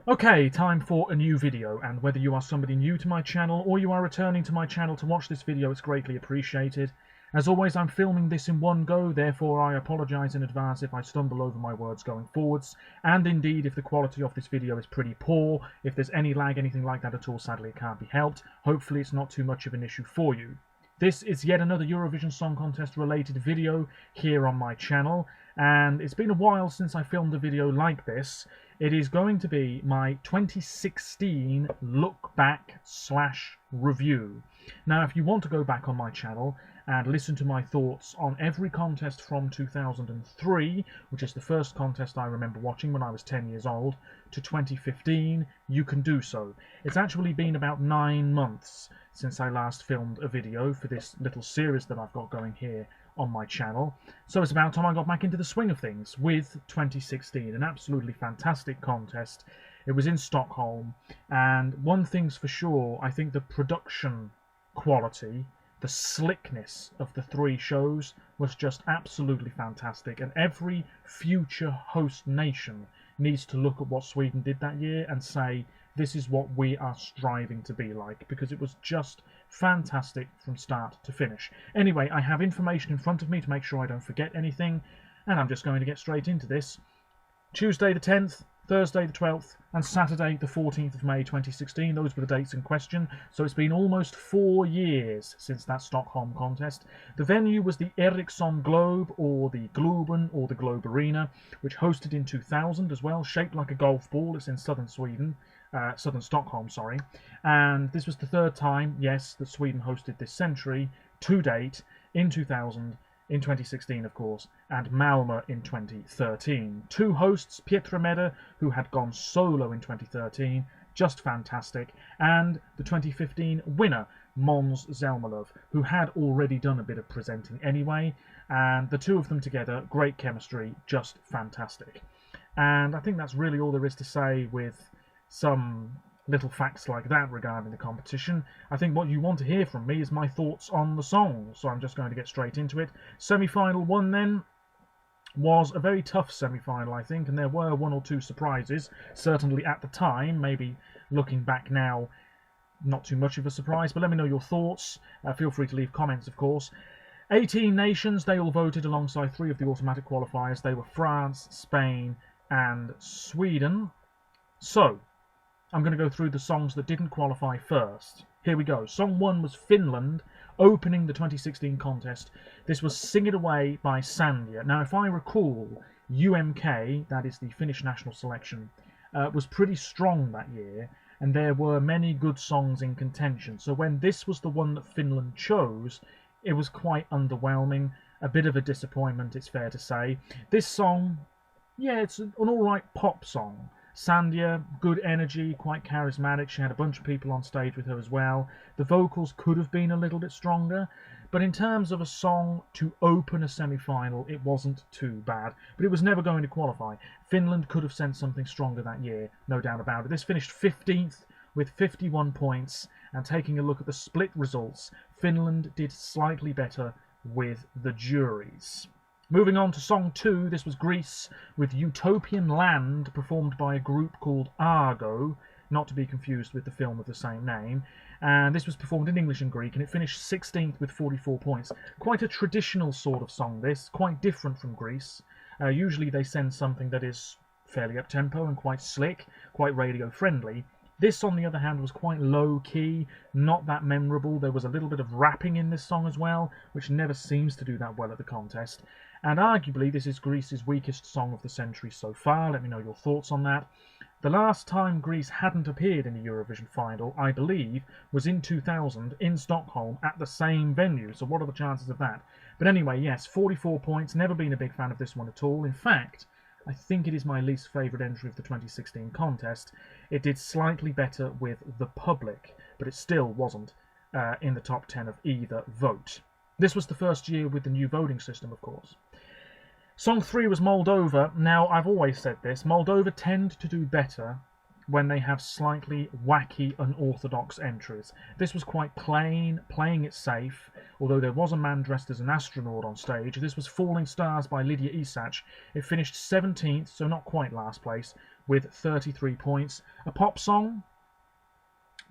Okay, time for a new video, and whether you are somebody new to my channel or you are returning to my channel to watch this video, it's greatly appreciated. As always, I'm filming this in one go, therefore I apologise in advance if I stumble over my words going forwards, and indeed if the quality of this video is pretty poor. If there's any lag, anything like that at all, sadly it can't be helped. Hopefully it's not too much of an issue for you. This is yet another Eurovision Song Contest related video here on my channel, and it's been a while since I filmed a video like this. It is going to be my 2016 look back / review. Now, if you want to go back on my channel and listen to my thoughts on every contest from 2003, which is the first contest I remember watching when I was 10 years old, to 2015, you can do so. It's actually been about 9 months since I last filmed a video for this little series that I've got going here on my channel, so it's about time I got back into the swing of things with 2016, an absolutely fantastic contest. It was in Stockholm, and one thing's for sure, I think the production quality, the slickness of the three shows was just absolutely fantastic, and every future host nation needs to look at what Sweden did that year and say, this is what we are striving to be like, because it was just fantastic from start to finish. Anyway, I have information in front of me to make sure I don't forget anything, and I'm just going to get straight into this. Tuesday the 10th, Thursday the 12th, and Saturday the 14th of May 2016. Those were the dates in question. So it's been almost 4 years since that Stockholm contest. The venue was the Ericsson Globe, or the Globen, or the Globe Arena, which hosted in 2000 as well, shaped like a golf ball. It's in southern Sweden. Southern Stockholm, sorry. And this was the third time, yes, that Sweden hosted this century to date, in 2000, in 2016, of course, and Malmö in 2013. Two hosts, Pietra Mede, who had gone solo in 2013, just fantastic, and the 2015 winner, Måns Zelmerlöw, who had already done a bit of presenting anyway, and the two of them together, great chemistry, just fantastic. And I think that's really all there is to say with some little facts like that regarding the competition. I think what you want to hear from me is my thoughts on the songs, so I'm just going to get straight into it. Semi-final one then was a very tough semi-final, I think, and there were one or two surprises, certainly at the time. Maybe looking back now, not too much of a surprise, but let me know your thoughts. Feel free to leave comments, of course. 18 nations, they all voted alongside 3 of the automatic qualifiers. They were France, Spain and Sweden. So I'm going to go through the songs that didn't qualify first. Here we go. Song 1 was Finland, opening the 2016 contest. This was Sing It Away by Sandia. Now, if I recall, UMK, that is the Finnish national selection, was pretty strong that year, and there were many good songs in contention. So when this was the one that Finland chose, it was quite underwhelming. A bit of a disappointment, it's fair to say. This song, yeah, it's an alright pop song. Sandia, good energy, quite charismatic. She had a bunch of people on stage with her as well. The vocals could have been a little bit stronger, but in terms of a song to open a semi-final, it wasn't too bad. But it was never going to qualify. Finland could have sent something stronger that year, no doubt about it. This finished 15th with 51 points, and taking a look at the split results, Finland did slightly better with the juries. Moving on to Song 2, this was Greece with Utopian Land, performed by a group called Argo, not to be confused with the film of the same name. And this was performed in English and Greek, and it finished 16th with 44 points. Quite a traditional sort of song this, quite different from Greece. Usually they send something that is fairly up-tempo and quite slick, quite radio-friendly. This, on the other hand, was quite low-key, not that memorable. There was a little bit of rapping in this song as well, which never seems to do that well at the contest. And arguably, this is Greece's weakest song of the century so far. Let me know your thoughts on that. The last time Greece hadn't appeared in a Eurovision final, I believe, was in 2000 in Stockholm at the same venue. So what are the chances of that? But anyway, yes, 44 points. Never been a big fan of this one at all. In fact, I think it is my least favourite entry of the 2016 contest. It did slightly better with The Public, but it still wasn't in the top 10 of either vote. This was the first year with the new voting system, of course. Song 3 was Moldova. Now, I've always said this, Moldova tend to do better when they have slightly wacky, unorthodox entries. This was quite plain, playing it safe, although there was a man dressed as an astronaut on stage. This was Falling Stars by Lydia Isac. It finished 17th, so not quite last place, with 33 points. A pop song,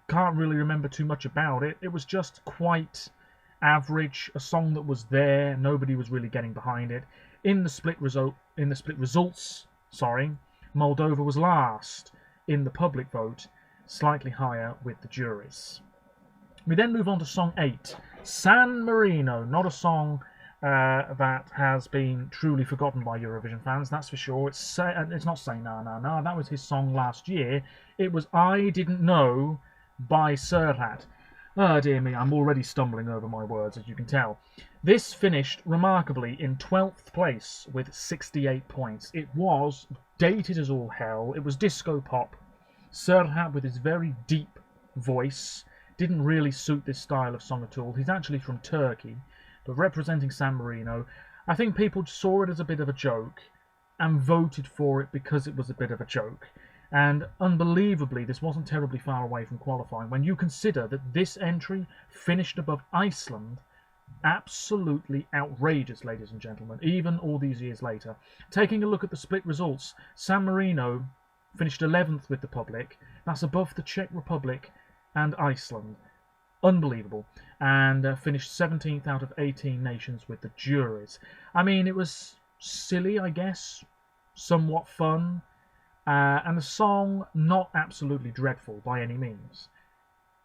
can't really remember too much about it. It was just quite average, a song that was there, nobody was really getting behind it. In the split results, Moldova was last in the public vote, slightly higher with the juries. We then move on to song 8, San Marino, not a song that has been truly forgotten by Eurovision fans, that's for sure. It's not Say Na Na Na, that was his song last year. It was I Didn't Know by Serhat. Oh dear me, I'm already stumbling over my words, as you can tell. This finished remarkably in 12th place with 68 points. It was dated as all hell, it was disco pop. Serhat, with his very deep voice, didn't really suit this style of song at all. He's actually from Turkey, but representing San Marino, I think people saw it as a bit of a joke and voted for it because it was a bit of a joke. And unbelievably, this wasn't terribly far away from qualifying. When you consider that this entry finished above Iceland, absolutely outrageous, ladies and gentlemen, even all these years later. Taking a look at the split results, San Marino finished 11th with the public. That's above the Czech Republic and Iceland. Unbelievable. And finished 17th out of 18 nations with the juries. I mean, it was silly, I guess, somewhat fun, and the song not absolutely dreadful by any means.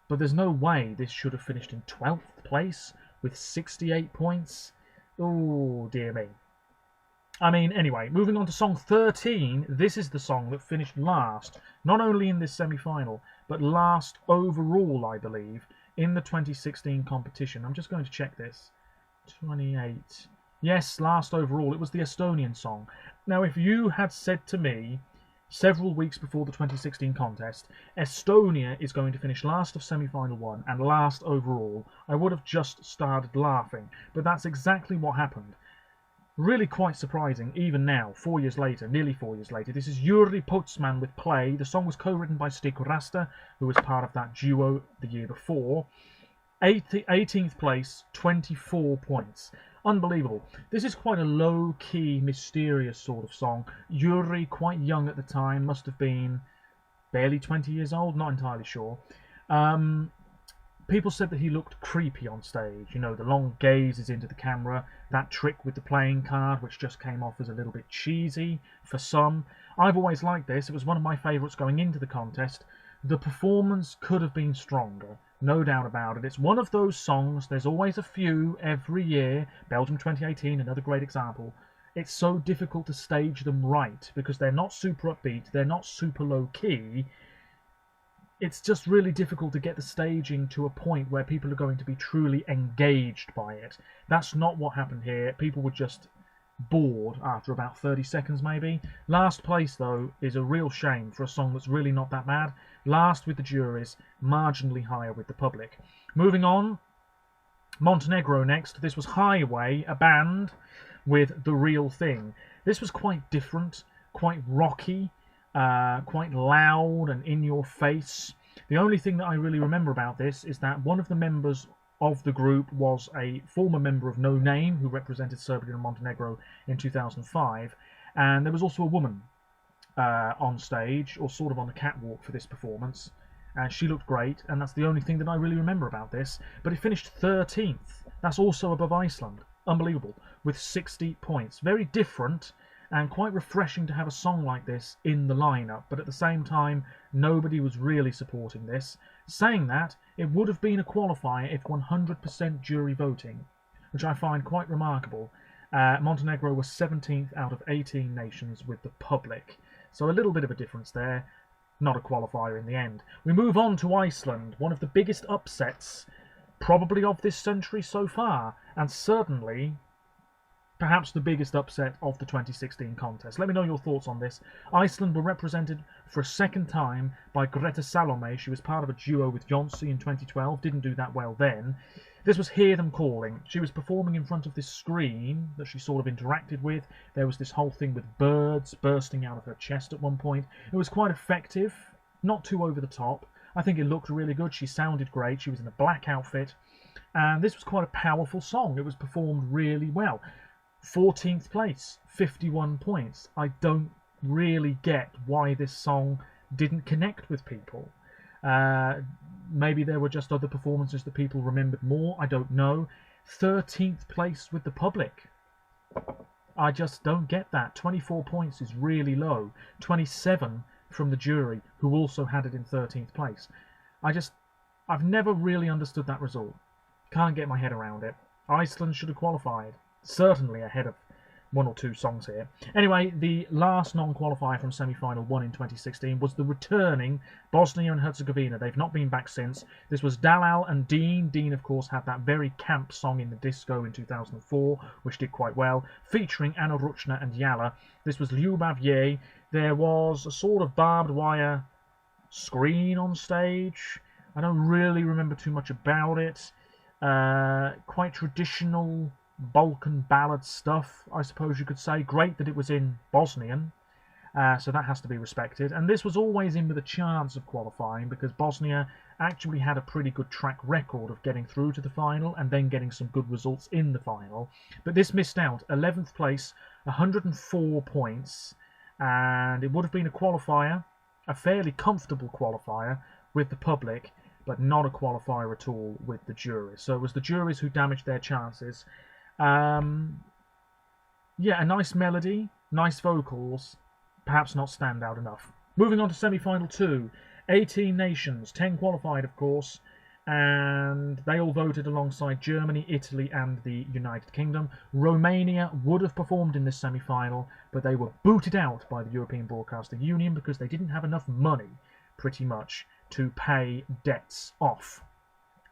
But there's no way this should have finished in 12th place with 68 points. Oh, dear me. I mean, anyway, moving on to song 13, this is the song that finished last, not only in this semi-final, but last overall, I believe, in the 2016 competition. I'm just going to check this. 28. Yes, last overall. It was the Estonian song. Now, if you had said to me several weeks before the 2016 contest, Estonia is going to finish last of semi-final 1 and last overall, I would have just started laughing. But that's exactly what happened. Really quite surprising, even now, 4 years later, nearly 4 years later. This is Yuri Potsman with Play. The song was co-written by Stig Rasta, who was part of that duo the year before. 18th place, 24 points. Unbelievable. This is quite a low-key, mysterious sort of song. Yuri, quite young at the time, must have been barely 20 years old, not entirely sure. People said that he looked creepy on stage. You know, the long gazes into the camera, that trick with the playing card, which just came off as a little bit cheesy for some. I've always liked this. It was one of my favourites going into the contest. The performance could have been stronger, no doubt about it. It's one of those songs, there's always a few every year. Belgium 2018, another great example. It's so difficult to stage them right because they're not super upbeat, they're not super low-key. It's just really difficult to get the staging to a point where people are going to be truly engaged by it. That's not what happened here. People were just bored after about 30 seconds maybe. Last place though is a real shame for a song that's really not that bad. Last with the juries, marginally higher with the public. Moving on, Montenegro next. This was Highway, a band with The Real Thing. This was quite different, quite rocky, quite loud and in your face. The only thing that I really remember about this is that one of the members of the group was a former member of No Name who represented Serbia and Montenegro in 2005, and there was also a woman on stage, or sort of on the catwalk for this performance, and she looked great, and that's the only thing that I really remember about this. But it finished 13th. That's also above Iceland. Unbelievable, with 60 points. Very different and quite refreshing to have a song like this in the lineup, but at the same time nobody was really supporting this. Saying that, it would have been a qualifier if 100% jury voting, which I find quite remarkable. Montenegro was 17th out of 18 nations with the public, so a little bit of a difference there. Not a qualifier in the end. We move on to Iceland, one of the biggest upsets probably of this century so far, and certainly perhaps the biggest upset of the 2016 contest. Let me know your thoughts on this. Iceland were represented for a second time by Greta Salome. She was part of a duo with Jonsi in 2012, didn't do that well then. This was Hear Them Calling. She was performing in front of this screen that she sort of interacted with. There was this whole thing with birds bursting out of her chest at one point. It was quite effective, not too over the top. I think it looked really good. She sounded great. She was in a black outfit. And this was quite a powerful song. It was performed really well. 14th place, 51 points. I don't really get why this song didn't connect with people. Maybe there were just other performances that people remembered more, I don't know. 13th place with the public. I just don't get that. 24 points is really low. 27 from the jury, who also had it in 13th place. I've never really understood that result. Can't get my head around it. Iceland should have qualified. Certainly ahead of one or two songs here. Anyway, the last non-qualifier from semi-final 1 in 2016 was the returning Bosnia and Herzegovina. They've not been back since. This was Dalal and Dean. Dean, of course, had that very camp song in the disco in 2004, which did quite well, featuring Anna Ruchna and Yala. This was Ljubav Je. There was a sort of barbed wire screen on stage. I don't really remember too much about it. Quite traditional Balkan ballad stuff, I suppose you could say. Great that it was in Bosnian, so that has to be respected. And this was always in with a chance of qualifying, because Bosnia actually had a pretty good track record of getting through to the final and then getting some good results in the final. But this missed out. 11th place, 104 points, and it would have been a qualifier, a fairly comfortable qualifier with the public, but not a qualifier at all with the juries. So it was the juries who damaged their chances. Yeah, a nice melody, nice vocals, perhaps not stand out enough. Moving on to semi-final 2, 18 nations, 10 qualified of course, and they all voted alongside Germany, Italy and the United Kingdom. Romania would have performed in this semi-final, but they were booted out by the European Broadcasting Union because they didn't have enough money, pretty much, to pay debts off.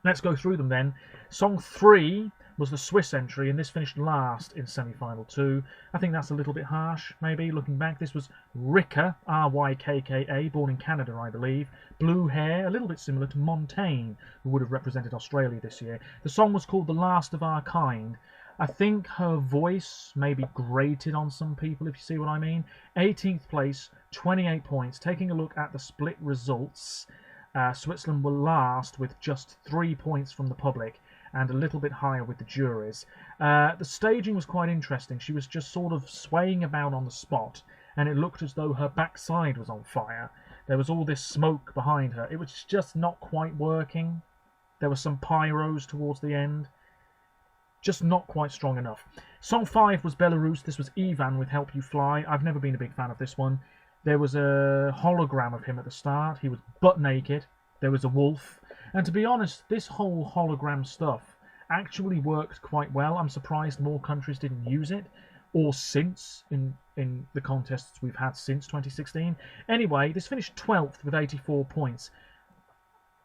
Let's go through them then. Song 3 was the Swiss entry, and this finished last in semi-final 2. I think that's a little bit harsh, maybe, looking back. This was Rykka, R-Y-K-K-A, born in Canada, I believe. Blue hair, a little bit similar to Montaigne, who would have represented Australia this year. The song was called The Last of Our Kind. I think her voice maybe grated on some people, if you see what I mean. 18th place, 28 points. Taking a look at the split results, Switzerland were last with just 3 points from the public and a little bit higher with the juries. The staging was quite interesting. She was just sort of swaying about on the spot, and it looked as though her backside was on fire. There was all this smoke behind her. It was just not quite working. There were some pyros towards the end. Just not quite strong enough. Song 5 was Belarus. This was Ivan with Help You Fly. I've never been a big fan of this one. There was a hologram of him at the start. He was butt naked. There was a wolf. And to be honest, this whole hologram stuff actually worked quite well. I'm surprised more countries didn't use it, or since, in the contests we've had since 2016. Anyway, this finished 12th with 84 points.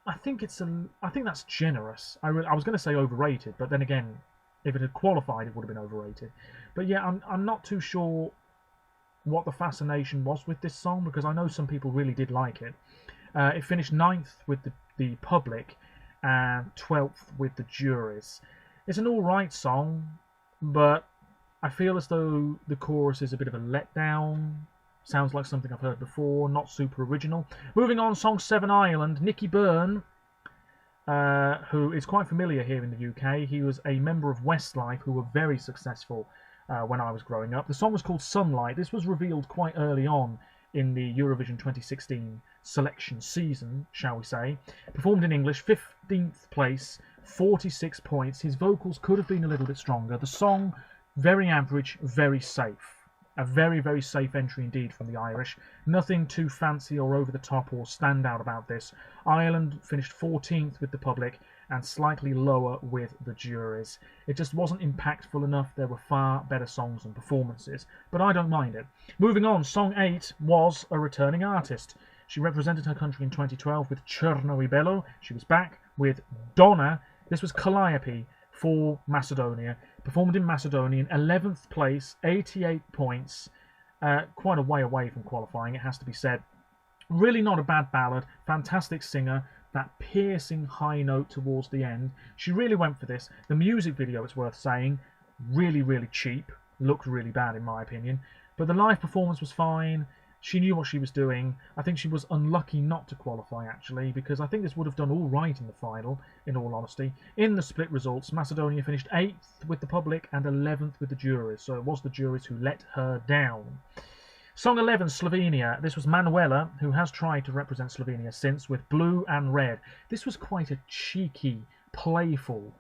I think that's generous. I was going to say overrated, but then again, if it had qualified, it would have been overrated. But yeah, I'm not too sure what the fascination was with this song, because I know some people really did like it. It finished 9th with the public and 12th with the juries. It's an alright song, but I feel as though the chorus is a bit of a letdown. Sounds like something I've heard before, not super original. Moving on, Song 7, Ireland. Nicky Byrne, who is quite familiar here in the UK. He was a member of Westlife, who were very successful when I was growing up. The song was called Sunlight. This was revealed quite early on in the Eurovision 2016 selection season, shall we say. Performed in English, 15th place, 46 points. His vocals could have been a little bit stronger. The song, very average, very safe. A very, very safe entry indeed from the Irish. Nothing too fancy or over the top or stand out about this. Ireland finished 14th with the public and slightly lower with the juries. It just wasn't impactful enough. There were far better songs and performances, but I don't mind it. Moving on, Song 8 was a returning artist. She represented her country in 2012 with Cherno i Bello. She was back with Donna. This was Calliope for Macedonia. Performed in Macedonia in 11th place, 88 points. Quite a way away from qualifying, it has to be said. Really not a bad ballad. Fantastic singer. That piercing high note towards the end. She really went for this. The music video, it's worth saying, really, really cheap. Looked really bad in my opinion. But the live performance was fine. She knew what she was doing. I think she was unlucky not to qualify, actually, because I think this would have done all right in the final, in all honesty. In the split results, Macedonia finished 8th with the public and 11th with the juries, so it was the juries who let her down. Song 11, Slovenia. This was Manuela, who has tried to represent Slovenia since, with Blue and Red. This was quite a cheeky, playful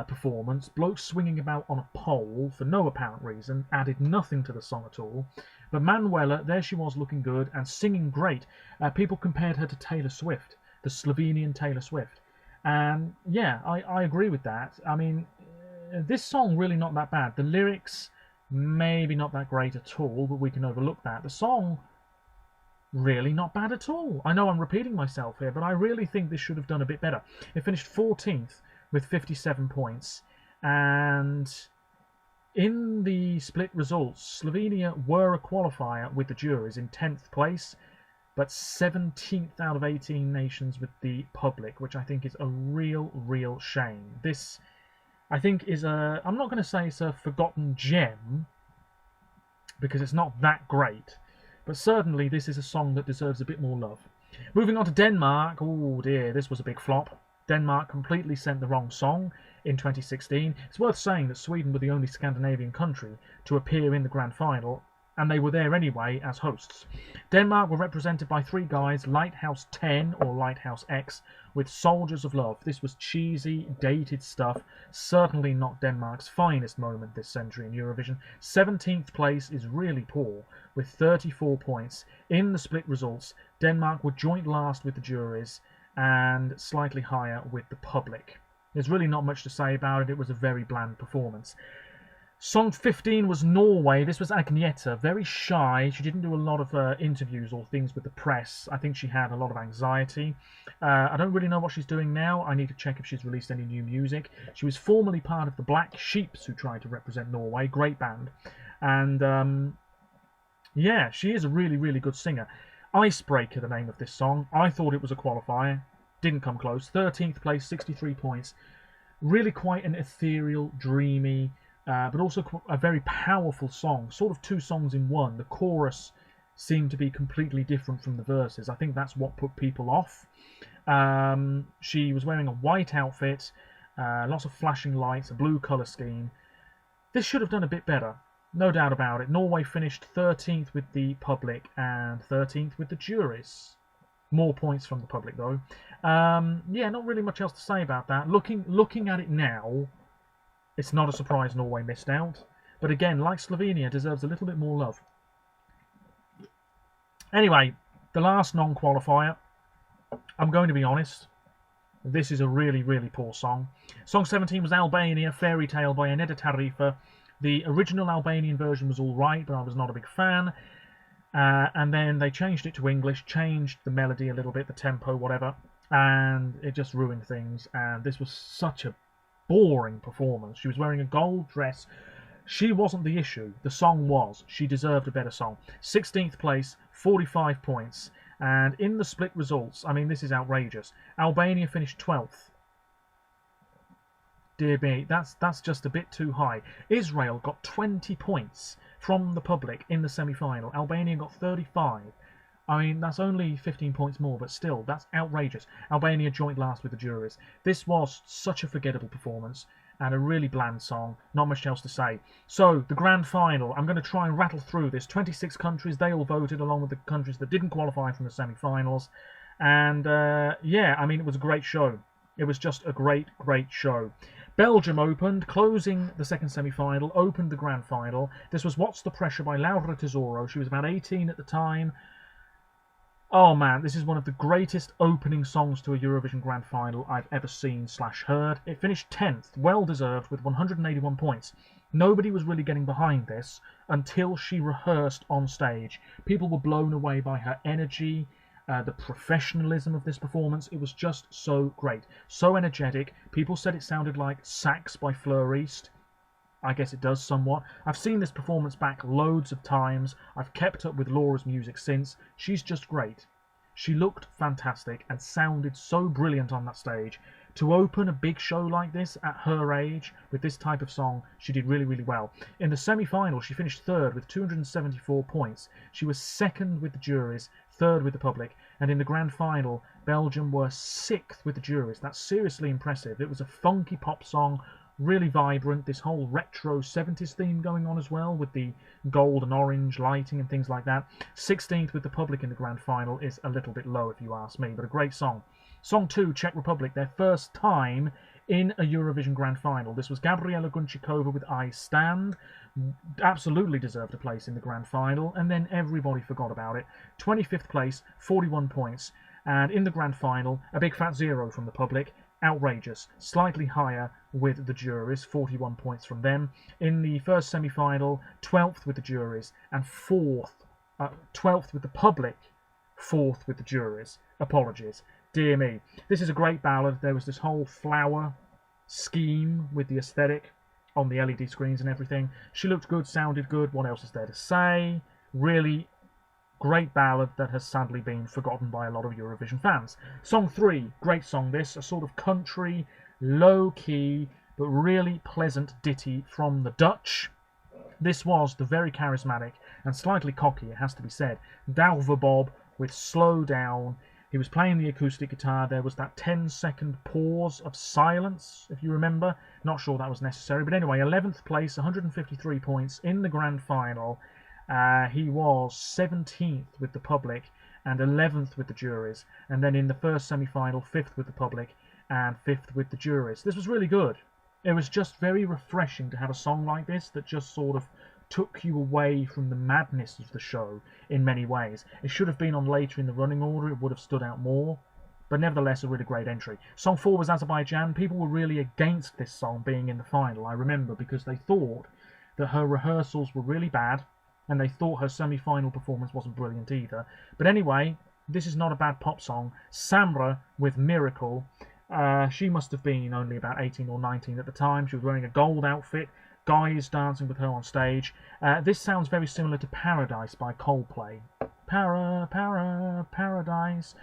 performance. Blokes swinging about on a pole for no apparent reason, added nothing to the song at all. But Manuela, there she was looking good and singing great. People compared her to Taylor Swift, the Slovenian Taylor Swift. And yeah, I agree with that. I mean, this song really not that bad. The lyrics maybe not that great at all, but we can overlook that. The song really not bad at all. I know I'm repeating myself here, but I really think this should have done a bit better. It finished 14th with 57 points, and in the split results, Slovenia were a qualifier with the juries in 10th place, but 17th out of 18 nations with the public, which I think is a real shame. This, I think, is a... I'm not going to say it's a forgotten gem, because it's not that great, but certainly this is a song that deserves a bit more love. Moving on to Denmark. Oh dear, this was a big flop. Denmark completely sent the wrong song in 2016. It's worth saying that Sweden were the only Scandinavian country to appear in the grand final, and they were there anyway as hosts. Denmark were represented by three guys, Lighthouse 10 or Lighthouse X, with Soldiers of Love. This was cheesy, dated stuff, certainly not Denmark's finest moment this century in Eurovision. 17th place is really poor, with 34 points. In the split results, Denmark were joint last with the juries, and slightly higher with the public. There's really not much to say about it. It was a very bland performance. Song 15 was Norway. This was Agneta, very shy. She didn't do a lot of interviews or things with the press. I think she had a lot of anxiety. I don't really know what she's doing now. I need to check if she's released any new music. She was formerly part of the Black Sheeps, who tried to represent Norway. Great band. And yeah, she is a really good singer. Icebreaker, the name of this song. I thought it was a qualifier. Didn't come close. 13th place, 63 points. Really quite an ethereal, dreamy, but also a very powerful song. Sort of two songs in one. The chorus seemed to be completely different from the verses. I think that's what put people off. She was wearing a white outfit, lots of flashing lights, a blue colour scheme. This should have done a bit better. No doubt about it. Norway finished 13th with the public and 13th with the juries. More points from the public, though. Yeah, not really much else to say about that. Looking at it now, it's not a surprise Norway missed out. But again, like Slovenia, deserves a little bit more love. Anyway, the last non-qualifier. I'm going to be honest. This is a really poor song. Song 17 was Albania, Fairy Tale by Aneta Tarifa. The original Albanian version was alright, but I was not a big fan. And then they changed it to English, changed the melody a little bit, the tempo, whatever, and it just ruined things. And this was such a boring performance. She was wearing a gold dress. She wasn't the issue. The song was. She deserved a better song. 16th place, 45 points. And in the split results, I mean, this is outrageous. Albania finished 12th. Dear me, that's just a bit too high. Israel got 20 points from the public in the semi-final. Albania got 35. I mean, that's only 15 points more, but still, that's outrageous. Albania joint last with the juries. This was such a forgettable performance and a really bland song. Not much else to say. So, the grand final. I'm going to try and rattle through this. 26 countries, they all voted, along with the countries that didn't qualify from the semi-finals. And, yeah, I mean, it was a great show. It was just a great show. Belgium opened, closing the second semi-final, opened the grand final. This was What's the Pressure by Laura Tesoro. She was about 18 at the time. Oh man, this is one of the greatest opening songs to a Eurovision grand final I've ever seen / heard. It finished 10th, well deserved, with 181 points. Nobody was really getting behind this until she rehearsed on stage. People were blown away by her energy, the professionalism of this performance. It was just so great, so energetic. People said it sounded like Sax by Fleur East. I guess it does somewhat. I've seen this performance back loads of times. I've kept up with Laura's music since. She's just great. She looked fantastic and sounded so brilliant on that stage. To open a big show like this at her age with this type of song, she did really well. In the semi-final, she finished third with 274 points. She was second with the juries, third with the public, and in the grand final, Belgium were 6th with the juries. That's seriously impressive. It was a funky pop song, really vibrant. This whole retro 70s theme going on as well, with the gold and orange lighting and things like that. 16th with the public in the grand final is a little bit low if you ask me, but a great song. Song 2, Czech Republic, their first time in a Eurovision grand final. This was Gabriela Gunchikova with I Stand. Absolutely deserved a place in the grand final, and then everybody forgot about it. 25th place, 41 points, and in the grand final, a big fat 0 from the public. Outrageous. Slightly higher with the juries, 41 points from them. In the first semi-final, 12th with the juries, and 12th with the public, 4th with the juries. Apologies. Dear me. This is a great ballad. There was this whole flower scheme with the aesthetic on the LED screens and everything. She looked good, sounded good. What else is there to say? Really great ballad that has sadly been forgotten by a lot of Eurovision fans. Song 3, great song this, a sort of country, low-key, but really pleasant ditty from the Dutch. This was the very charismatic and slightly cocky, it has to be said, Douwe Bob with Slow Down. He was playing the acoustic guitar. There was that 10-second pause of silence, if you remember. Not sure that was necessary, but anyway, 11th place, 153 points in the grand final. He was 17th with the public and 11th with the juries, and then in the first semi-final, 5th with the public and 5th with the juries. This was really good. It was just very refreshing to have a song like this that just sort of took you away from the madness of the show in many ways. It should have been on later in the running order, it would have stood out more, but nevertheless a really great entry. Song 4 was Azerbaijan. People were really against this song being in the final, I remember, because they thought that her rehearsals were really bad, and they thought her semi-final performance wasn't brilliant either. But anyway, this is not a bad pop song. Samra with Miracle. She must have been only about 18 or 19 at the time. She was wearing a gold outfit. Guys dancing with her on stage. This sounds very similar to Paradise by Coldplay. Paradise.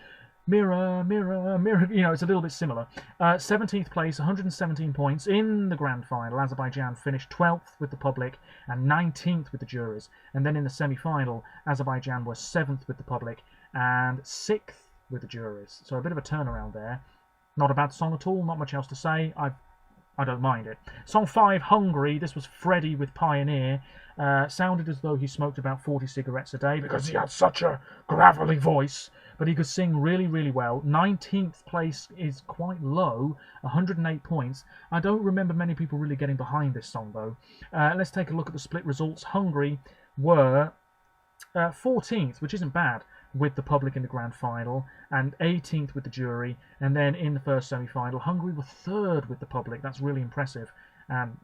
Mirror, mirror, mirror, you know, it's a little bit similar. 17th place, 117 points in the grand final. Azerbaijan finished 12th with the public and 19th with the juries. And then in the semi-final, Azerbaijan was 7th with the public and 6th with the juries. So a bit of a turnaround there. Not a bad song at all, not much else to say. I don't mind it. Song 5, Hungary. This was Freddie with Pioneer. Sounded as though he smoked about 40 cigarettes a day because he had such a gravelly voice. But he could sing really, really well. 19th place is quite low, 108 points. I don't remember many people really getting behind this song, though. Let's take a look at the split results. Hungary were 14th, which isn't bad, with the public in the grand final, and 18th with the jury. And then in the first semi-final, Hungary were 3rd with the public. That's really impressive. And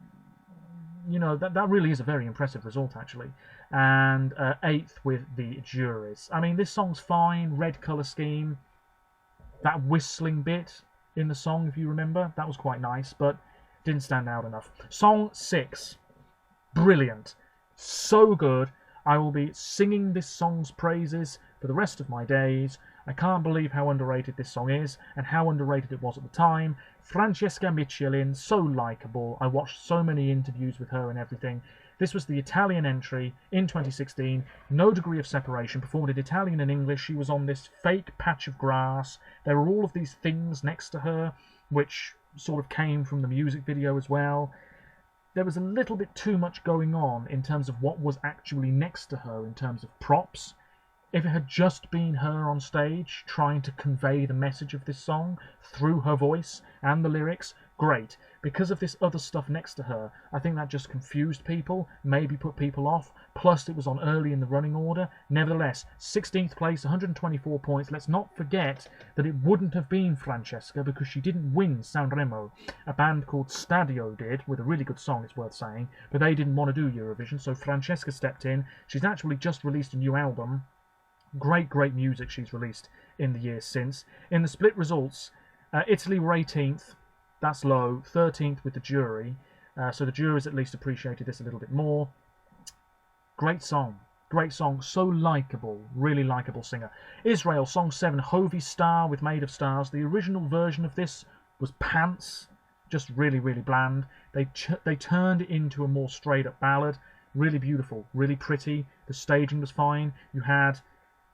you know, that really is a very impressive result, actually. And 8th with the juries. I mean, this song's fine. Red colour scheme. That whistling bit in the song, if you remember, that was quite nice, but didn't stand out enough. Song 6. Brilliant. So good. I will be singing this song's praises for the rest of my days. I can't believe how underrated this song is, and how underrated it was at the time. Francesca Michelin, so likeable. I watched so many interviews with her and everything. This was the Italian entry in 2016. No degree of separation. Performed in Italian and English. She was on this fake patch of grass. There were all of these things next to her, which sort of came from the music video as well. There was a little bit too much going on in terms of what was actually next to her in terms of props. If it had just been her on stage trying to convey the message of this song through her voice and the lyrics, great. Because of this other stuff next to her, I think that just confused people, maybe put people off, plus it was on early in the running order. Nevertheless, 16th place, 124 points. Let's not forget that it wouldn't have been Francesca because she didn't win Sanremo. A band called Stadio did, with a really good song, it's worth saying, but they didn't want to do Eurovision, so Francesca stepped in. She's actually just released a new album. Great music she's released in the years since. In the split results, Italy were 18th. That's low. 13th with the jury. So the juries at least appreciated this a little bit more. Great song. Great song. So likeable. Really likeable singer. Israel, song 7, Hovey Star with Made of Stars. The original version of this was Pants. Just really bland. They turned it into a more straight up ballad. Really beautiful. Really pretty. The staging was fine. You had...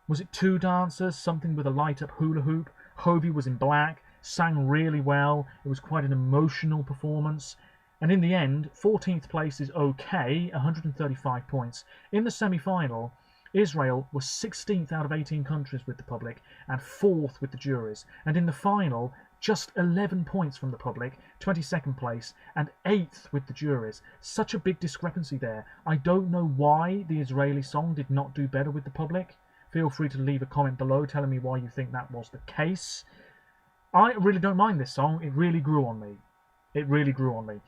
Was it 2 dancers? Something with a light-up hula hoop. Hovey was in black, sang really well. It was quite an emotional performance. And in the end, 14th place is okay, 135 points. In the semi-final, Israel was 16th out of 18 countries with the public and 4th with the juries. And in the final, just 11 points from the public, 22nd place, and 8th with the juries. Such a big discrepancy there. I don't know why the Israeli song did not do better with the public. Feel free to leave a comment below telling me why you think that was the case. I really don't mind this song. It really grew on me. It really grew on me.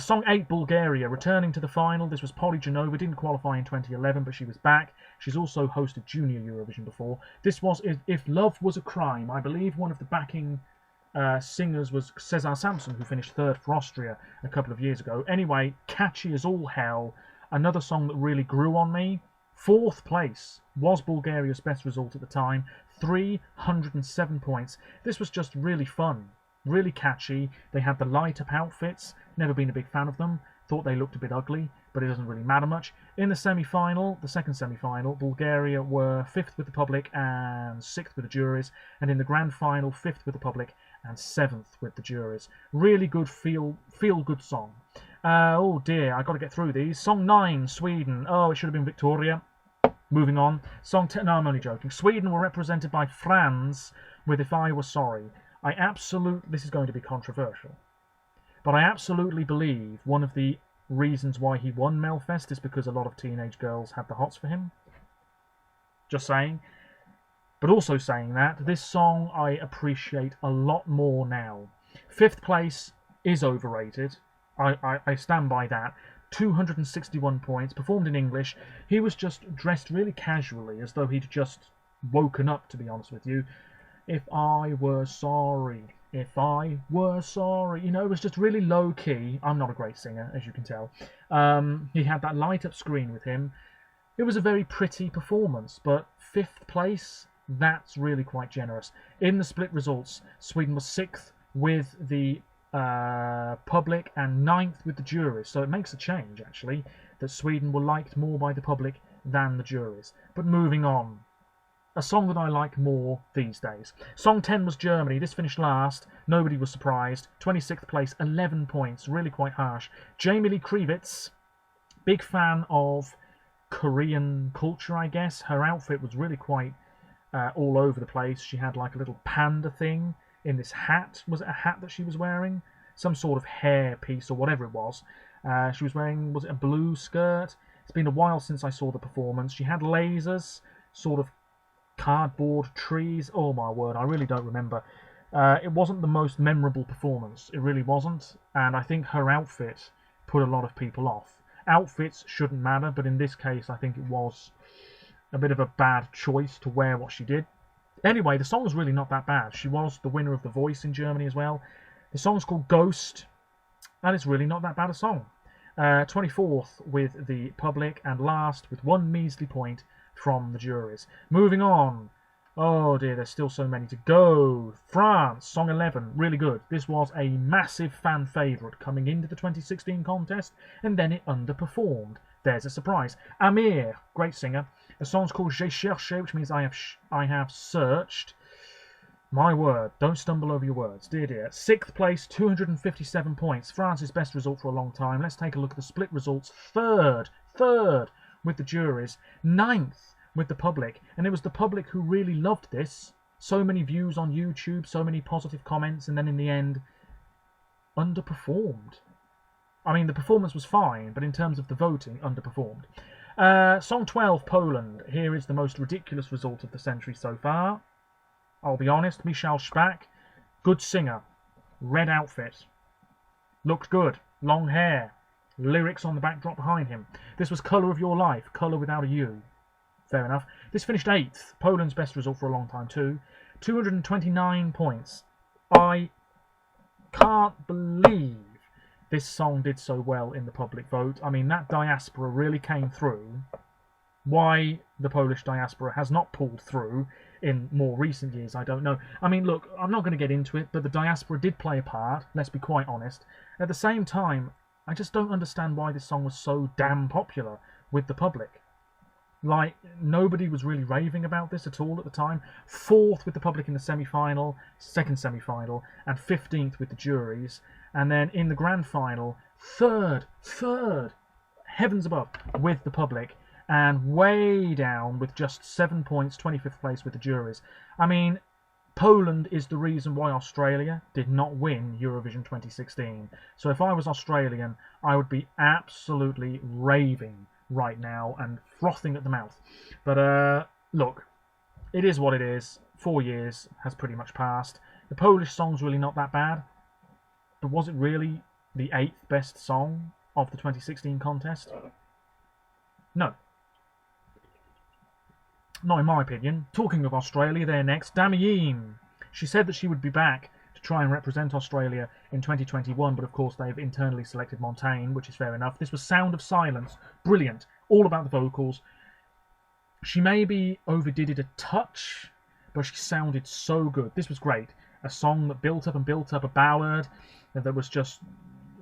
Song 8, Bulgaria, returning to the final. This was Polly Janova, didn't qualify in 2011, but she was back. She's also hosted Junior Eurovision before. This was If Love Was a Crime. I believe one of the backing singers was Cesar Sampson, who finished 3rd for Austria a couple of years ago. Anyway, catchy as all hell. Another song that really grew on me. 4th place was Bulgaria's best result at the time. 307 points. This was just really fun. Really catchy. They had the light-up outfits. Never been a big fan of them. Thought they looked a bit ugly, but it doesn't really matter much. In the semi-final, the second semi-final, Bulgaria were 5th with the public and 6th with the juries. And in the grand final, 5th with the public and 7th with the juries. Really good feel-good song. Oh dear, I got to get through these. Song 9, Sweden. Oh, it should have been Victoria. Moving on. Song 10. No, I'm only joking. Sweden were represented by Franz with If I Were Sorry. This is going to be controversial, but I absolutely believe one of the reasons why he won Melfest is because a lot of teenage girls had the hots for him. Just saying. But also saying that, this song I appreciate a lot more now. 5th place is overrated. I stand by that. 261 points, performed in English. He was just dressed really casually, as though he'd just woken up, to be honest with you. If I were sorry, if I were sorry. You know, it was just really low-key. I'm not a great singer, as you can tell. He had that light-up screen with him. It was a very pretty performance, but 5th place, that's really quite generous. In the split results, Sweden was 6th with the public and 9th with the juries. So it makes a change, actually, that Sweden were liked more by the public than the juries. But moving on. A song that I like more these days. Song 10 was Germany. This finished last. Nobody was surprised. 26th place, 11 points. Really quite harsh. Jamie Lee Krivitz, big fan of Korean culture, I guess. Her outfit was really quite all over the place. She had like a little panda thing in this hat. Was it a hat that she was wearing? Some sort of hair piece or whatever it was. She was wearing, was it a blue skirt? It's been a while since I saw the performance. She had lasers, sort of cardboard trees. Oh my word, I really don't remember. It wasn't the most memorable performance. It really wasn't. And I think her outfit put a lot of people off. Outfits shouldn't matter, but in this case I think it was a bit of a bad choice to wear what she did. Anyway, the song's really not that bad. She was the winner of The Voice in Germany as well. The song's called Ghost, and it's really not that bad a song. 24th with the public, and last with one measly point from the juries. Moving on. Oh dear, there's still so many to go. France, song 11, really good. This was a massive fan favourite coming into the 2016 contest, and then it underperformed. There's a surprise. Amir, great singer. The song's called J'ai cherché, which means I have searched. My word, don't stumble over your words, dear dear. 6th place, 257 points. France's best result for a long time. Let's take a look at the split results. Third with the juries. 9th with the public. And it was the public who really loved this. So many views on YouTube, so many positive comments, and then in the end, underperformed. I mean, the performance was fine, but in terms of the voting, underperformed. Song 12, Poland. Here is the most ridiculous result of the century so far. I'll be honest, Michal Szpak, good singer, red outfit, looked good, long hair, lyrics on the backdrop behind him. This was Colour of Your Life, Colour without a U. Fair enough. This finished 8th, Poland's best result for a long time too. 229 points. I can't believe this song did so well in the public vote. I mean, that diaspora really came through. Why the Polish diaspora has not pulled through in more recent years, I don't know. I mean, look, I'm not going to get into it, but the diaspora did play a part, let's be quite honest. At the same time, I just don't understand why this song was so damn popular with the public. Like, nobody was really raving about this at all at the time. 4th with the public in the semi-final, second semi-final, and 15th with the juries. and then in the grand final, third, heavens above, with the public, and way down with just 7 points, 25th place with the juries. I mean, Poland is the reason why Australia did not win Eurovision 2016. So if I was Australian, I would be absolutely raving right now and frothing at the mouth. But look, it is what it is. 4 years has pretty much passed. The Polish song's really not that bad, but was it really the 8th best song of the 2016 contest? No. Not in my opinion. Talking of Australia, they're next. Damieen. She said that she would be back to try and represent Australia in 2021, but of course they've internally selected Montaigne, which is fair enough. This was Sound of Silence. Brilliant. All about the vocals. She maybe overdid it a touch, but she sounded so good. This was great. A song that built up, a ballad that was just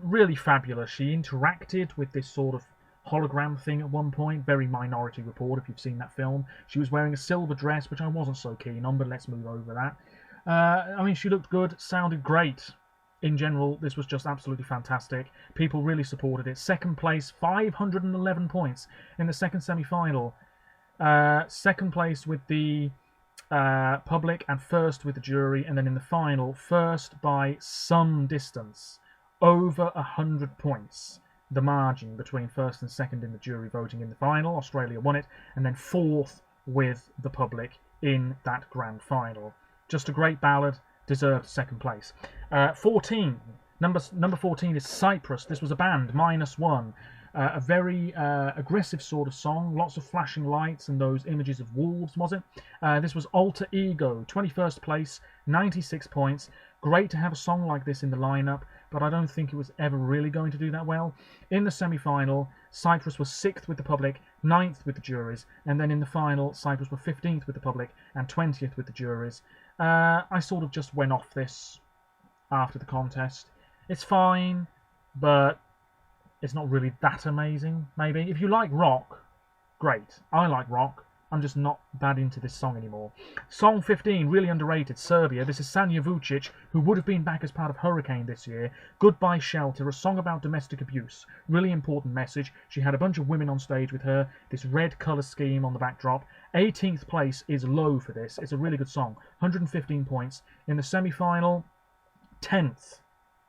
really fabulous. She interacted with this sort of hologram thing at one point, very Minority Report if you've seen that film. She was wearing a silver dress, which I wasn't so keen on, but let's move over that. I mean, she looked good, sounded great. In general, this was just absolutely fantastic. People really supported it. Second place, 511 points in the second semi-final. Second place with the public and first with the jury, and then in the final, first by some distance, over 100 points. The margin between first and second in the jury voting in the final. Australia won it, and then fourth with the public in that grand final. Just a great ballad, deserved second place. 14, number 14 is Cyprus. This was a band, -1. A very aggressive sort of song, lots of flashing lights and those images of wolves, was it? This was Alter Ego, 21st place, 96 points. Great to have a song like this in the lineup, but I don't think it was ever really going to do that well. In the semi-final, Cyprus was 6th with the public, 9th with the juries, and then in the final, Cyprus were 15th with the public and 20th with the juries. I sort of just went off this after the contest. It's fine, but it's not really that amazing, maybe. If you like rock, great. I like rock. I'm just not that into this song anymore. Song 15, really underrated, Serbia. This is Sanja Vucic, who would have been back as part of Hurricane this year. Goodbye Shelter, a song about domestic abuse. Really important message. She had a bunch of women on stage with her. This red colour scheme on the backdrop. 18th place is low for this. It's a really good song. 115 points. In the semi-final, 10th.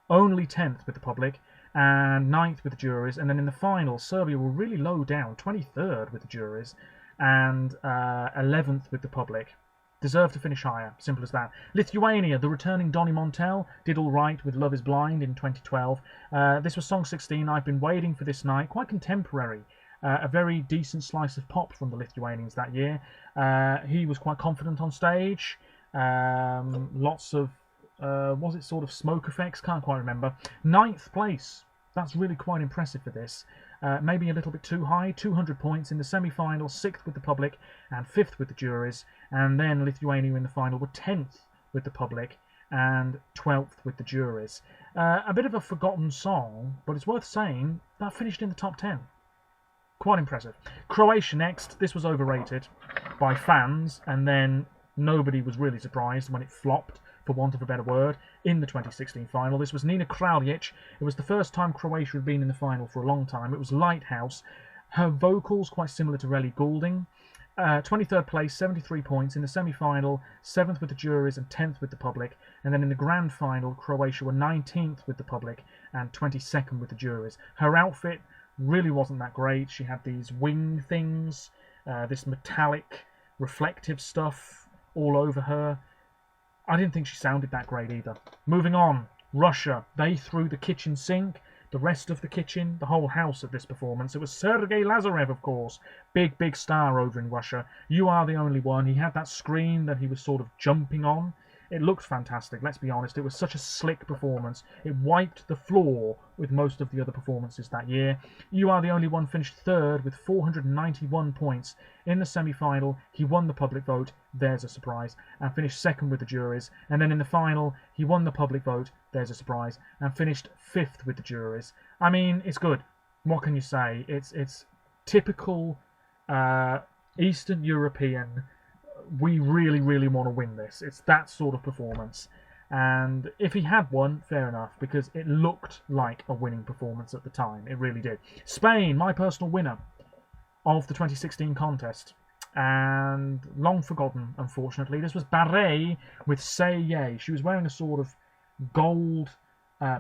Only 10th with the public, and 9th with the juries. And then in the final, Serbia were really low down, 23rd with the juries, and 11th with the public. Deserved to finish higher, simple as that. Lithuania, the returning Donny Montel, did all right with Love is Blind in 2012. This was song 16, I've been waiting for this night, quite contemporary. A very decent slice of pop from the Lithuanians that year. He was quite confident on stage. Lots of, was it sort of smoke effects? Can't quite remember. 9th place. That's really quite impressive for this. Maybe a little bit too high. 200 points in the semi-final, 6th with the public and 5th with the juries. And then Lithuania in the final were 10th with the public and 12th with the juries. A bit of a forgotten song, but it's worth saying that finished in the top 10. Quite impressive. Croatia next. This was overrated by fans, and then nobody was really surprised when it flopped, for want of a better word, in the 2016 final. This was Nina Kraljic. It was the first time Croatia had been in the final for a long time. It was Lighthouse. Her vocals quite similar to Ellie Goulding. 23rd place, 73 points. In the semi-final, 7th with the juries and 10th with the public. And then in the grand final, Croatia were 19th with the public and 22nd with the juries. Her outfit really wasn't that great. She had these wing things, this metallic reflective stuff all over her. I didn't think she sounded that great either. Moving on, Russia. They threw the kitchen sink, the rest of the kitchen, the whole house at this performance. It was Sergei Lazarev, of course. Big star over in Russia. You Are the Only One. He had that screen that he was sort of jumping on. It looked fantastic, let's be honest. It was such a slick performance. It wiped the floor with most of the other performances that year. You Are the Only One finished 3rd with 491 points. In the semi-final, he won the public vote, there's a surprise, and finished 2nd with the juries. And then in the final, he won the public vote, there's a surprise, and finished 5th with the juries. I mean, it's good. What can you say? It's typical Eastern European. We really want to win this. It's that sort of performance. And if he had won, fair enough, because it looked like a winning performance at the time. It really did. Spain, my personal winner of the 2016 contest, and long forgotten, unfortunately. This was Barre with Say Yay. She was wearing a sort of gold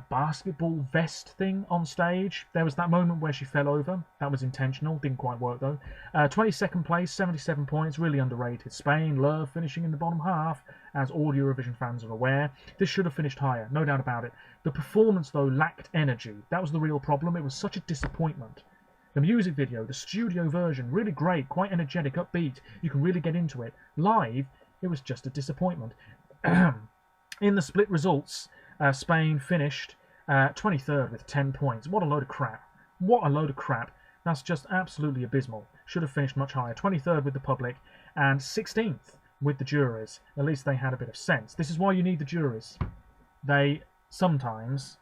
basketball vest thing on stage. There was that moment where she fell over. That was intentional. Didn't quite work though. 22nd place, 77 points. Really underrated. Spain, love finishing in the bottom half, as all Eurovision fans are aware. This should have finished higher, no doubt about it. The performance though lacked energy. That was the real problem. It was such a disappointment. The music video, the studio version, really great, quite energetic, upbeat. You can really get into it. Live, it was just a disappointment. In the split results, Spain finished 23rd with 10 points. What a load of crap. What a load of crap. That's just absolutely abysmal. Should have finished much higher. 23rd with the public and 16th with the juries. At least they had a bit of sense. This is why you need the juries. They sometimes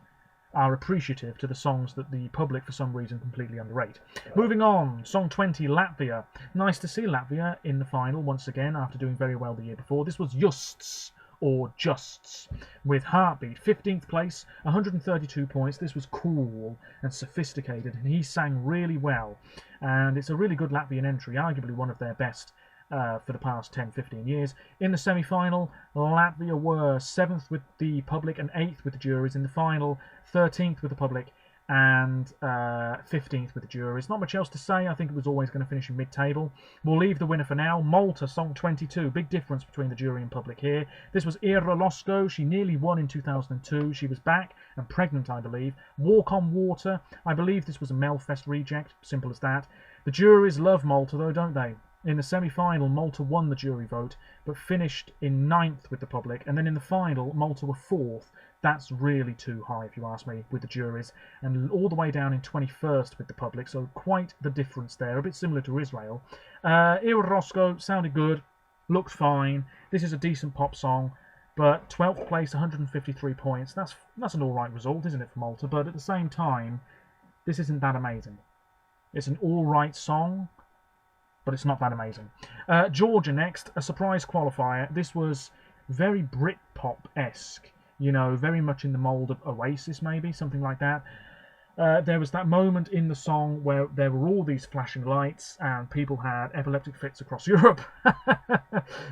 are appreciative to the songs that the public for some reason completely underrate. Moving on, Song 20, Latvia. Nice to see Latvia in the final once again after doing very well the year before. This was Justs, or Justs, with Heartbeat. 15th place, 132 points. This was cool and sophisticated, and he sang really well. And it's a really good Latvian entry, arguably one of their best for the past 10-15 years. In the semi-final, Latvia were 7th with the public and 8th with the juries. In the final, 13th with the public and 15th with the juries. Not much else to say. I think it was always going to finish in mid-table. We'll leave the winner for now. Malta, Song 22. Big difference between the jury and public here. This was Ira Losko. She nearly won in 2002. She was back and pregnant, I believe. Walk on Water. I believe this was a Melfest reject. Simple as that. The juries love Malta, though, don't they? In the semi-final, Malta won the jury vote, but finished in 9th with the public. And then in the final, Malta were 4th. That's really too high, if you ask me, with the juries. And all the way down in 21st with the public, so quite the difference there. A bit similar to Israel. Ira Roscoe sounded good, looked fine. This is a decent pop song, but 12th place, 153 points. That's an alright result, isn't it, for Malta? But at the same time, this isn't that amazing. It's an alright song, but it's not that amazing. Georgia next, a surprise qualifier. This was very Britpop-esque, you know, very much in the mould of Oasis, maybe, something like that. There was that moment in the song where there were all these flashing lights and people had epileptic fits across Europe.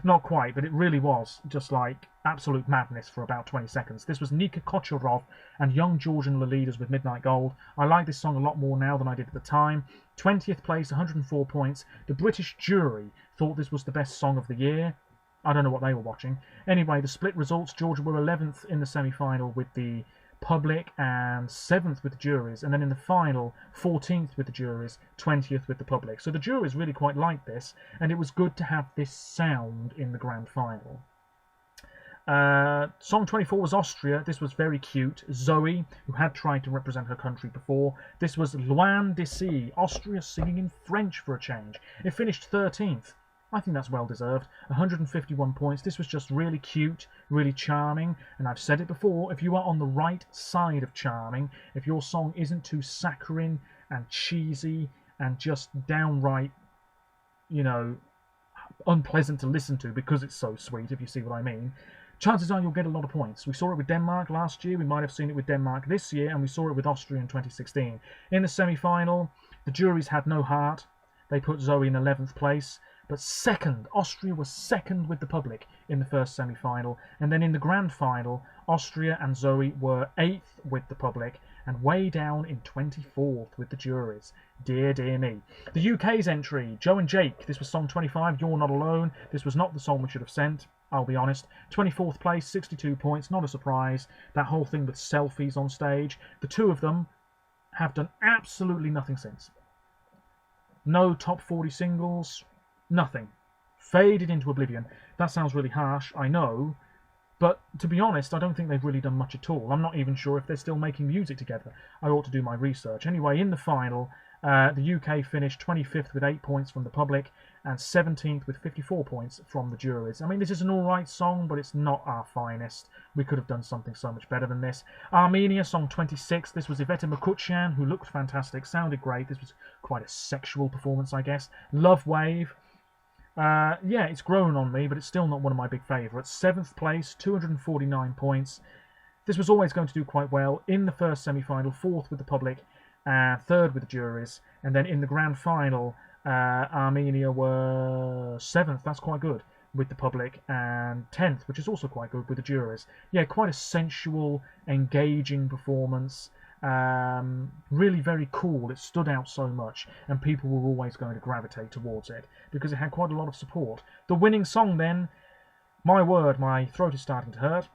Not quite, but it really was just like absolute madness for about 20 seconds. This was Nika Kocherov and young Georgian leaders with Midnight Gold. I like this song a lot more now than I did at the time. 20th place, 104 points. The British jury thought this was the best song of the year. I don't know what they were watching. Anyway, the split results, Georgia were 11th in the semi-final with the public and 7th with the juries, and then in the final 14th with the juries, 20th with the public. So the juries really quite liked this, and it was good to have this sound in the grand final. Song 24 was Austria. This was very cute. Zoe, who had tried to represent her country before. This was Loin d'ici, Austria singing in French for a change. It finished 13th. I think that's well deserved. 151 points. This was just really cute, really charming. And I've said it before, if you are on the right side of charming, if your song isn't too saccharine and cheesy and just downright, you know, unpleasant to listen to because it's so sweet, if you see what I mean, chances are you'll get a lot of points. We saw it with Denmark last year. We might have seen it with Denmark this year. And we saw it with Austria in 2016. In the semi-final, the juries had no heart. They put Zoe in 11th place. But second, Austria was second with the public in the first semi-final. And then in the grand final, Austria and Zoe were 8th with the public and way down in 24th with the juries. Dear, dear me. The UK's entry, Joe and Jake. This was song 25, You're Not Alone. This was not the song we should have sent, I'll be honest. 24th place, 62 points, not a surprise. That whole thing with selfies on stage. The two of them have done absolutely nothing since. No top 40 singles. Nothing. Faded into oblivion. That sounds really harsh, I know, but to be honest, I don't think they've really done much at all. I'm not even sure if they're still making music together. I ought to do my research. Anyway, in the final, the UK finished 25th with 8 points from the public and 17th with 54 points from the juries. I mean, this is an alright song, but it's not our finest. We could have done something so much better than this. Armenia, song 26. This was Iveta Makuchyan, who looked fantastic, sounded great. This was quite a sexual performance, I guess. Love Wave. Yeah, it's grown on me, but it's still not one of my big favourites. 7th place, 249 points. This was always going to do quite well in the first semi-final, 4th with the public, 3rd with the juries, and then in the grand final, Armenia were 7th. That's quite good with the public, and 10th, which is also quite good with the juries. Yeah, quite a sensual, engaging performance. Really very cool. It stood out so much, and people were always going to gravitate towards it because it had quite a lot of support. The winning song then, my word, my throat is starting to hurt.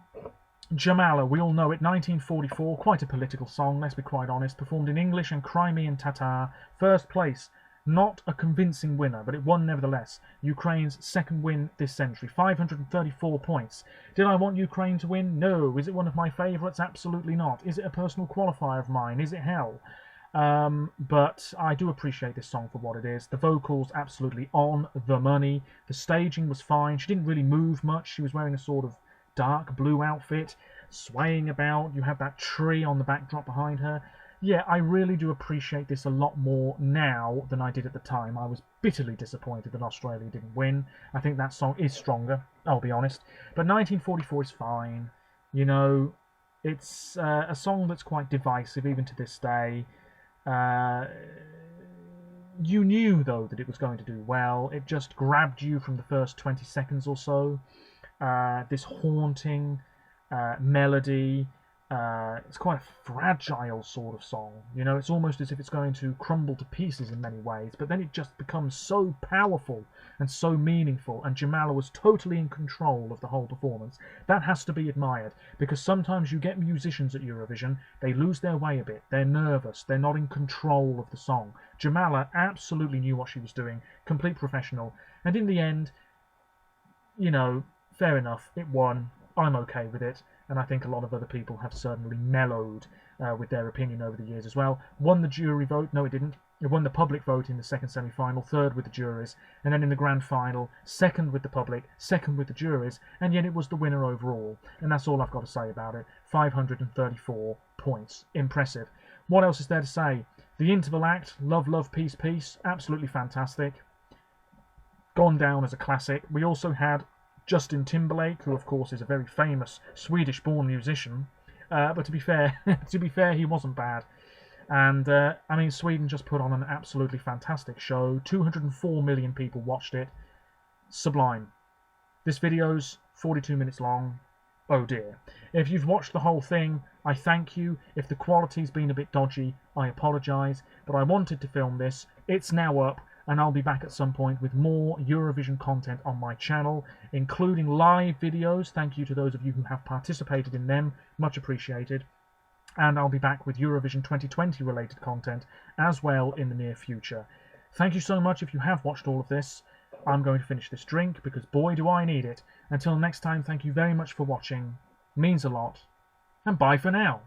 Jamala, we all know it, 1944, quite a political song, let's be quite honest, performed in English and Crimean Tatar. First place, not a convincing winner, but it won nevertheless. Ukraine's second win this century, 534 points. Did I want Ukraine to win? No. Is it one of my favourites? Absolutely not. Is it a personal qualifier of mine? Is it hell? But I do appreciate this song for what it is. The vocals absolutely on the money. The staging was fine. She didn't really move much. She was wearing a sort of dark blue outfit, swaying about. You have that tree on the backdrop behind her. Yeah, I really do appreciate this a lot more now than I did at the time. I was bitterly disappointed that Australia didn't win. I think that song is stronger, I'll be honest. But 1944 is fine. You know, it's a song that's quite divisive even to this day. You knew, though, that it was going to do well. It just grabbed you from the first 20 seconds or so. This haunting melody. It's quite a fragile sort of song. You know, it's almost as if it's going to crumble to pieces in many ways, but then it just becomes so powerful and so meaningful, and Jamala was totally in control of the whole performance. That has to be admired, because sometimes you get musicians at Eurovision, they lose their way a bit, they're nervous, they're not in control of the song. Jamala absolutely knew what she was doing, complete professional, and in the end, you know, fair enough, it won. I'm okay with it, and I think a lot of other people have certainly mellowed with their opinion over the years as well. Won the jury vote? No, it didn't. It won the public vote in the second semi-final, 3rd with the juries, and then in the grand final, 2nd with the public, 2nd with the juries, and yet it was the winner overall. And that's all I've got to say about it. 534 points. Impressive. What else is there to say? The interval act, Love, Love, Peace, Peace, absolutely fantastic. Gone down as a classic. We also had Justin Timberlake, who of course is a very famous Swedish-born musician, but to be fair, he wasn't bad. And I mean, Sweden just put on an absolutely fantastic show. 204 million people watched it. Sublime. This video's 42 minutes long. Oh dear. If you've watched the whole thing, I thank you. If the quality's been a bit dodgy, I apologise. But I wanted to film this. It's now up, and I'll be back at some point with more Eurovision content on my channel, including live videos. Thank you to those of you who have participated in them. Much appreciated. And I'll be back with Eurovision 2020 related content as well in the near future. Thank you so much if you have watched all of this. I'm going to finish this drink because boy do I need it. Until next time, thank you very much for watching. Means a lot. And bye for now.